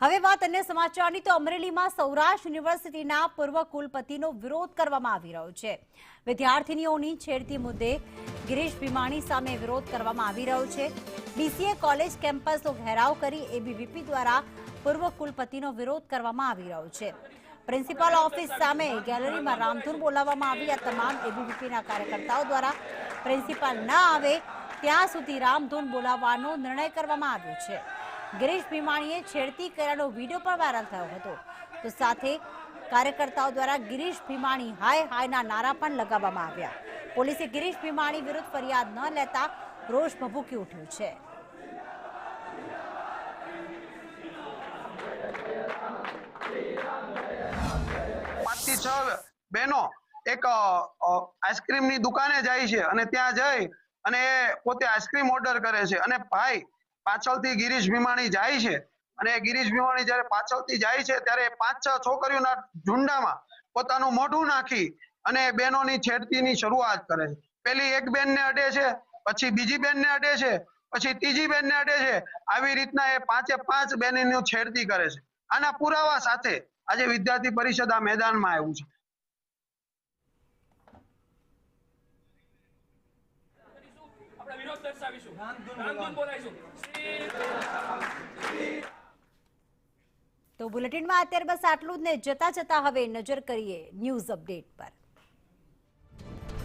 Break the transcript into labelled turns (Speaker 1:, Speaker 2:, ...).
Speaker 1: હવે વાત અન્ય સમાચારની તો અમરેલીમાં સૌરાષ્ટ્ર યુનિવર્સિટીના પૂર્વ કુલપતિનો વિરોધ કરવામાં આવી રહ્યો છે। વિદ્યાર્થીનીઓની છેડતી મુદ્દે ગિરીશ ભીમાણી સામે વિરોધ કરવામાં આવી રહ્યો છે। બીસીએ કોલેજ કેમ્પસનો ઘેરાવ કરી એબીવીપી દ્વારા પૂર્વ કુલપતિનો વિરોધ કરવામાં આવી રહ્યો છે। પ્રિન્સિપાલ ઓફિસ સામે ગેલેરીમાં રામધૂન બોલાવવામાં આવી। આ તમામ એબીવીપીના કાર્યકર્તાઓ દ્વારા પ્રિન્સિપાલ ન આવે ત્યાં સુધી રામધૂન બોલાવવાનો નિર્ણય કરવામાં આવ્યો છે। ગિરીશ ભીમાણીએ છેડતી કર્યાનો વિડીયો પણ વાયરલ થયો હતો। તો સાથે કાર્યકર્તાઓ દ્વારા ગિરીશ ભીમાણી હાય હાયના નારા પણ લગાવવામાં આવ્યા। પોલીસે ગિરીશ ભીમાણી વિરુદ્ધ ફરિયાદ ન લેતા રોષ ભભૂકી ઉઠ્યો છે।
Speaker 2: પાંચથી છ બહેનો એક આઈસ્ક્રીમની દુકાને જાય છે અને ત્યાં જઈ અને પોતે આઈસ્ક્રીમ ઓર્ડર કરે છે અને ભાઈ પાછળથી ગિરીશ ભીમાણી જાય છે અને ગિરીશ ભીમાણી જ્યારે પાછળથી જાય છે ત્યારે 5-6 છોકરીઓના ઝુંડામાં પોતાનું મોઢું નાખી અને બહેનોની છેડતીની શરૂઆત કરે છે। પેલી એક બેનને અડે છે, પછી બીજી બેનને અડે છે, પછી ત્રીજી બેનને અડે છે। આવી રીતના એ 5-5 બહેનોની છેડતી કરે છે। આના પુરાવા સાથે આજે વિદ્યાર્થી પરિષદ આ મેદાનમાં આવ્યું છે।
Speaker 1: તો બુલેટિનમાં અત્યારે બસ આટલું જ ને। જતા હવે નજર કરીએ ન્યૂઝ અપડેટ પર।